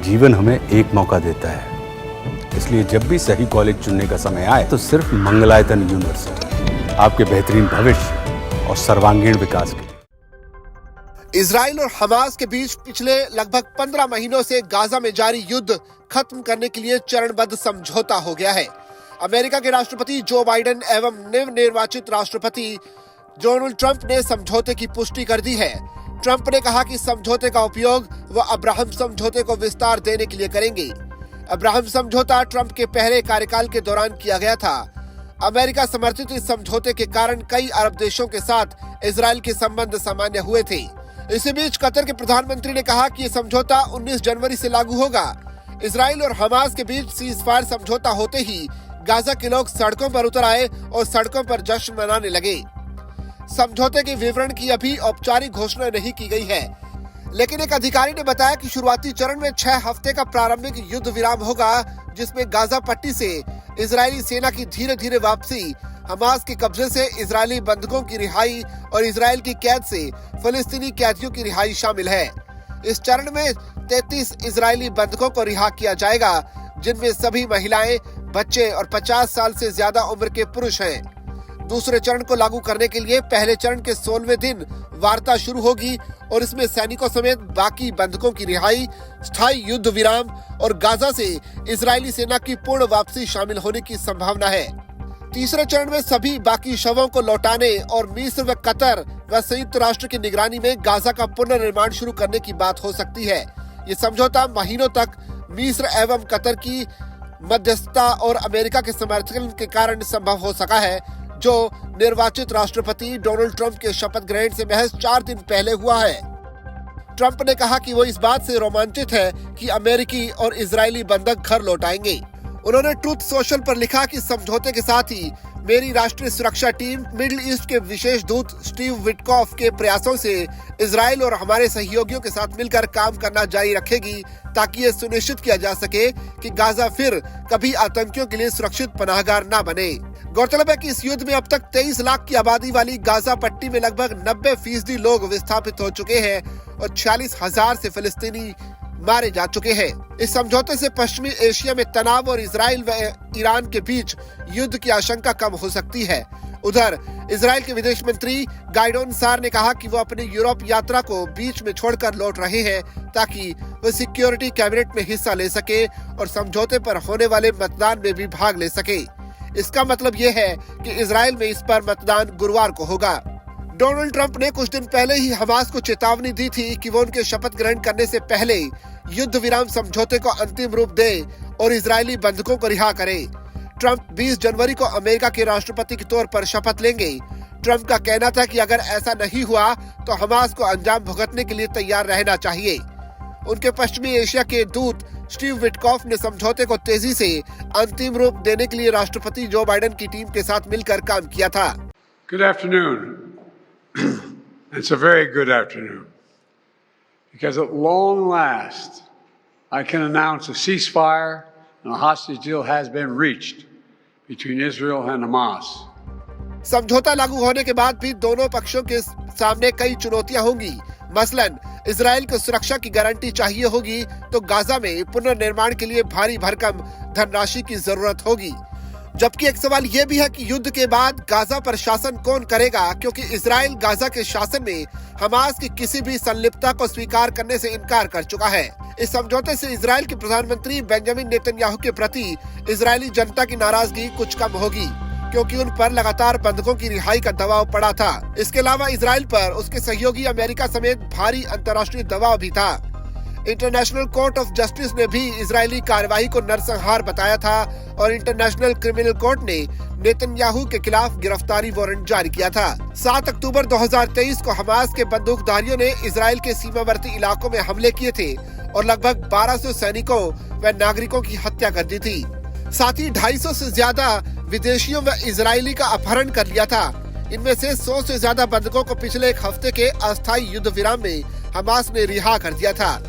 जीवन हमें एक मौका देता है, इसलिए जब भी सही कॉलेज चुनने का समय आए तो सिर्फ मंगलायतन यूनिवर्सिटी आपके बेहतरीन भविष्य और सर्वांगीण विकास के लिए। इजराइल और हमास के बीच पिछले लगभग 15 महीनों से गाजा में जारी युद्ध खत्म करने के लिए चरणबद्ध समझौता हो गया है। अमेरिका के राष्ट्रपति जो बाइडेन एवं नवनिर्वाचित राष्ट्रपति डोनाल्ड ट्रंप ने समझौते की पुष्टि कर दी है। ट्रंप ने कहा कि समझौते का उपयोग वह अब्राहम समझौते को विस्तार देने के लिए करेंगे। अब्राहम समझौता ट्रंप के पहले कार्यकाल के दौरान किया गया था। अमेरिका समर्थित इस समझौते के कारण कई अरब देशों के साथ इजराइल के संबंध सामान्य हुए थे। इसी बीच कतर के प्रधानमंत्री ने कहा कि यह समझौता 19 जनवरी से लागू होगा। इजराइल और हमास के बीच सीज फायर समझौता होते ही गाजा के लोग सड़कों पर उतर आए और सड़कों पर जश्न मनाने लगे। समझौते के विवरण की अभी औपचारिक घोषणा नहीं की गई है, लेकिन एक अधिकारी ने बताया कि शुरुआती चरण में 6 हफ्ते का प्रारंभिक युद्ध विराम होगा, जिसमें गाजा पट्टी से इजरायली सेना की धीरे धीरे वापसी, हमास के कब्जे से इजरायली बंधकों की रिहाई और इजराइल की कैद से फिलिस्तीनी कैदियों की रिहाई शामिल है। इस चरण में 33 इजरायली बंधकों को रिहा किया जाएगा, जिनमें सभी महिलाएं, बच्चे और 50 साल से ज्यादा उम्र के पुरुष हैं। दूसरे चरण को लागू करने के लिए पहले चरण के 16वें दिन वार्ता शुरू होगी और इसमें सैनिकों समेत बाकी बंधकों की रिहाई, स्थायी युद्ध विराम और गाजा से इजरायली सेना की पूर्ण वापसी शामिल होने की संभावना है। तीसरे चरण में सभी बाकी शवों को लौटाने और मिस्र व कतर व संयुक्त राष्ट्र की निगरानी में गाजा का पुनर्निर्माण शुरू करने की बात हो सकती है। ये समझौता महीनों तक मिस्र एवं कतर की मध्यस्थता और अमेरिका के समर्थन के कारण संभव हो सका है, जो निर्वाचित राष्ट्रपति डोनाल्ड ट्रंप के शपथ ग्रहण से महज 4 दिन पहले हुआ है। ट्रंप ने कहा कि वो इस बात से रोमांचित है कि अमेरिकी और इजरायली बंधक घर लौट आएंगे। उन्होंने ट्रूथ सोशल पर लिखा कि समझौते के साथ ही मेरी राष्ट्रीय सुरक्षा टीम मिडिल ईस्ट के विशेष दूत स्टीव विटकॉफ के प्रयासों से इजराइल और हमारे सहयोगियों के साथ मिलकर काम करना जारी रखेगी, ताकि ये सुनिश्चित किया जा सके कि गाजा फिर कभी आतंकियों के लिए सुरक्षित पनाहगार न बने। गौरतलब है कि इस युद्ध में अब तक 23 लाख की आबादी वाली गाजा पट्टी में लगभग 90% लोग विस्थापित हो चुके हैं और 46,000 से फिलिस्तीनी मारे जा चुके हैं। इस समझौते से पश्चिमी एशिया में तनाव और इजराइल व ईरान के बीच युद्ध की आशंका कम हो सकती है। उधर इजराइल के विदेश मंत्री गाइडोन सार ने कहा कि वो अपनी यूरोप यात्रा को बीच में छोड़कर लौट रहे हैं, ताकि वो सिक्योरिटी कैबिनेट में हिस्सा ले सके और समझौते पर होने वाले मतदान में भी भाग ले सके। इसका मतलब ये है कि इजराइल में इस पर मतदान गुरुवार को होगा। डोनाल्ड ट्रंप ने कुछ दिन पहले ही हमास को चेतावनी दी थी कि वो उनके शपथ ग्रहण करने से पहले युद्ध विराम समझौते को अंतिम रूप दे और इजरायली बंधकों को रिहा करे। ट्रंप 20 जनवरी को अमेरिका के राष्ट्रपति के तौर पर शपथ लेंगे। ट्रंप का कहना था कि अगर ऐसा नहीं हुआ तो हमास को अंजाम भुगतने के लिए तैयार रहना चाहिए। उनके पश्चिमी एशिया के दूत स्टीव विटकॉफ ने समझौते को तेजी से अंतिम रूप देने के लिए राष्ट्रपति जो बाइडेन की टीम के साथ मिलकर काम किया था। Good afternoon. It's a very good afternoon, because at long last I can announce a ceasefire and a hostage deal has been reached between Israel and Hamas. समझौता लागू होने के बाद भी दोनों पक्षों के सामने कई चुनौतियां होंगी। मसलन इजराइल को सुरक्षा की गारंटी चाहिए होगी, तो गाजा में पुनर्निर्माण के लिए भारी भरकम धनराशि की जरूरत होगी। जबकि एक सवाल यह भी है कि युद्ध के बाद गाजा पर शासन कौन करेगा, क्योंकि इजराइल गाजा के शासन में हमास की किसी भी संलिप्तता को स्वीकार करने से इनकार कर चुका है। इस समझौते से इजराइल के प्रधानमंत्री बेंजामिन नेतन्याहू के प्रति इजरायली जनता की नाराजगी कुछ कम होगी, क्योंकि उन पर लगातार बंधकों की रिहाई का दबाव पड़ा था। इसके अलावा इजराइल पर उसके सहयोगी अमेरिका समेत भारी अंतर्राष्ट्रीय दबाव भी था। इंटरनेशनल कोर्ट ऑफ जस्टिस ने भी इजरायली कार्रवाई को नरसंहार बताया था और इंटरनेशनल क्रिमिनल कोर्ट ने नेतन्याहू के खिलाफ गिरफ्तारी वारंट जारी किया था। 7 अक्टूबर 2023 को हमास के बंदूकधारियों ने इजराइल के सीमावर्ती इलाकों में हमले किए थे और लगभग 1200 सैनिकों व नागरिकों की हत्या कर दी थी। साथ ही 250 से ज्यादा विदेशियों व इजरायली का अपहरण कर लिया था। इनमें से 100 से ज्यादा बंधकों को पिछले एक हफ्ते के अस्थायी युद्ध विराम में हमास ने रिहा कर दिया था।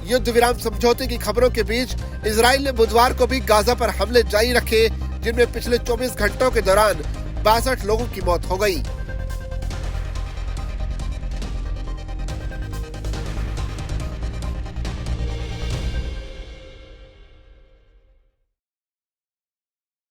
युद्ध विराम समझौते की खबरों के बीच इजराइल ने बुधवार को भी गाजा पर हमले जारी रखे, जिनमें पिछले 24 घंटों के दौरान 62 लोगों की मौत हो गई।